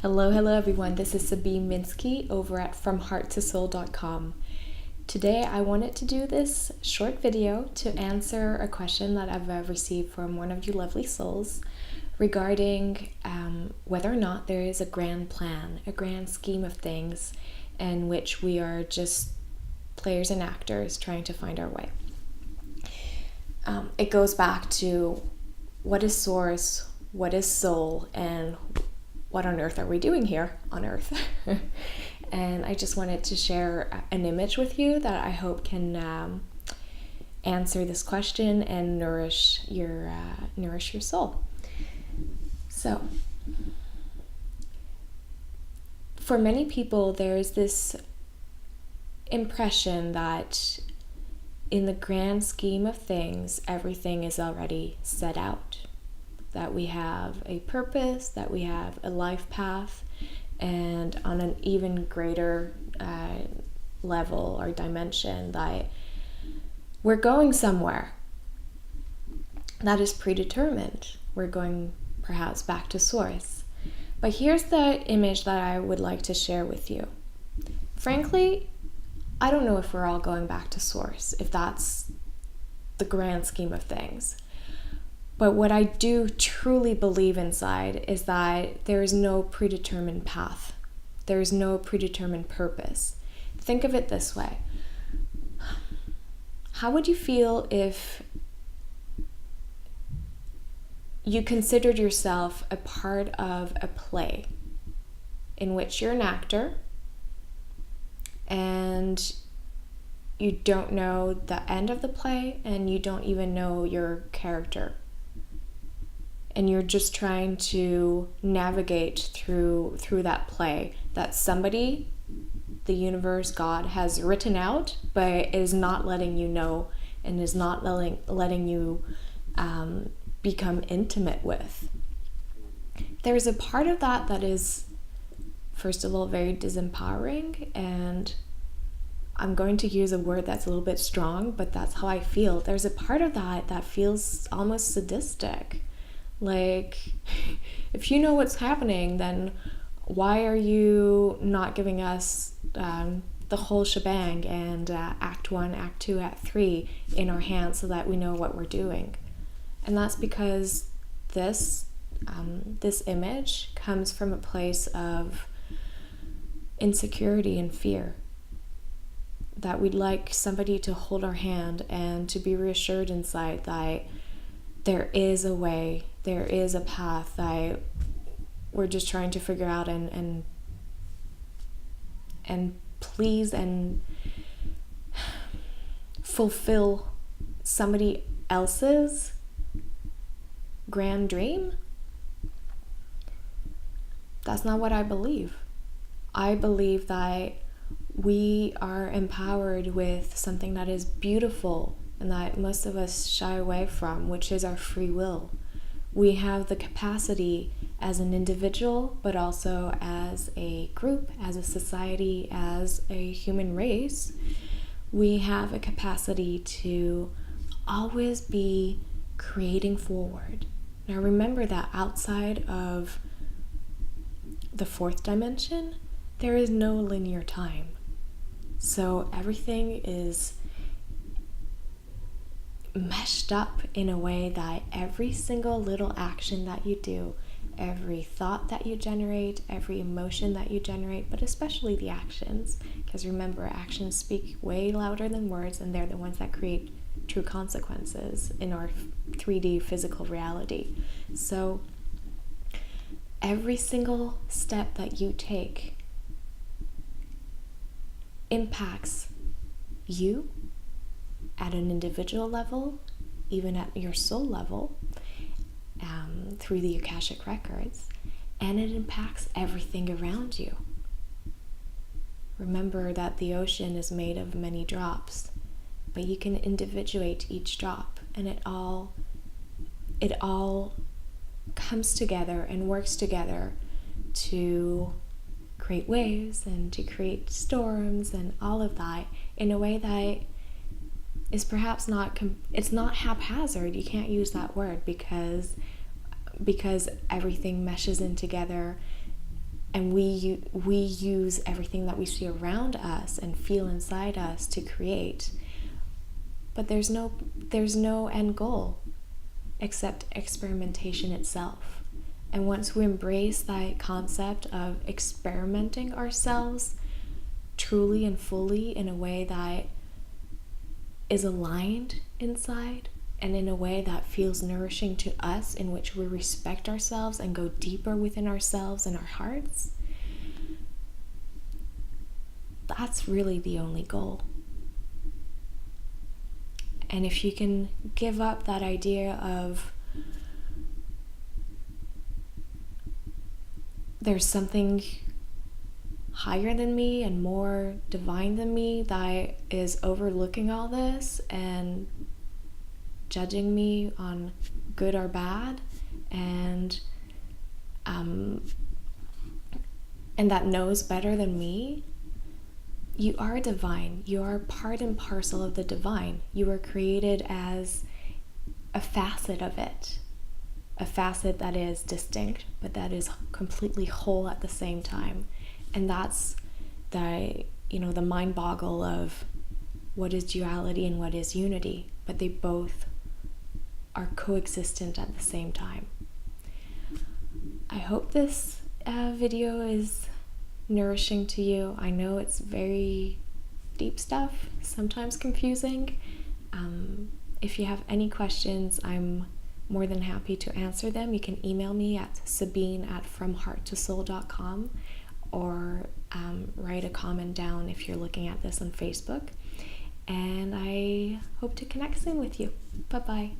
Hello everyone. This is Sabine Minsky over at FromHeartToSoul.com. Today I wanted to do this short video to answer a question that I've received from one of you lovely souls regarding whether or not there is a grand plan, a grand scheme of things in which we are just players and actors trying to find our way. It goes back to what is source, what is soul, and what on earth are we doing here on earth? And I just wanted to share an image with you that I hope can answer this question and nourish your soul. So, for many people, there is this impression that in the grand scheme of things, everything is already set out. That we have a purpose, that we have a life path, and on an even greater level or dimension, that we're going somewhere that is predetermined. We're going perhaps back to source. But here's the image that I would like to share with you. Frankly, I don't know if we're all going back to source, if that's the grand scheme of things. But what I do truly believe inside is that there is no predetermined path. There is no predetermined purpose. Think of it this way. How would you feel if you considered yourself a part of a play in which you're an actor and you don't know the end of the play and you don't even know your character? And you're just trying to navigate through that play that somebody, the universe, God, has written out, but is not letting you know and is not letting you become intimate with. There's a part of that is, first of all, very disempowering, and I'm going to use a word that's a little bit strong, but that's how I feel. There's a part of that feels almost sadistic. Like, if you know what's happening, then why are you not giving us the whole shebang and Act 1, Act 2, Act 3 in our hands so that we know what we're doing? And that's because this image comes from a place of insecurity and fear. That we'd like somebody to hold our hand and to be reassured inside that there is a way, there is a path that we're just trying to figure out and please and fulfill somebody else's grand dream. That's not what I believe. I believe that we are empowered with something that is beautiful and that most of us shy away from, which is our free will. We have the capacity as an individual, but also as a group, as a society, as a human race. We have a capacity to always be creating forward. Now remember that outside of the fourth dimension, there is no linear time. So everything is meshed up in a way that every single little action that you do, every thought that you generate, every emotion that you generate, but especially the actions, because remember, actions speak way louder than words, and they're the ones that create true consequences in our 3D physical reality. So every single step that you take impacts you at an individual level, even at your soul level, through the Akashic records, and it impacts everything around you. Remember that the ocean is made of many drops, but you can individuate each drop, and it all comes together and works together to create waves and to create storms and all of that in a way that is perhaps it's not haphazard. You can't use that word because everything meshes in together And we use everything that we see around us and feel inside us to create. But there's no end goal except experimentation itself. And once we embrace that concept of experimenting ourselves truly and fully in a way that is aligned inside, and in a way that feels nourishing to us, in which we respect ourselves and go deeper within ourselves and our hearts, that's really the only goal. And if you can give up that idea of there's something higher than me and more divine than me that is overlooking all this and judging me on good or bad, and that knows better than me, you are divine. You are part and parcel of the divine. You were created as a facet of it, a facet that is distinct, but that is completely whole at the same time. And that's the mind boggle of what is duality and what is unity, but they both are coexistent at the same time. I hope this video is nourishing to you. I know it's very deep stuff, sometimes confusing. If you have any questions, I'm more than happy to answer them. You can email me at sabine@fromhearttosoul.com, or write a comment down if you're looking at this on Facebook. And I hope to connect soon with you. Bye-bye.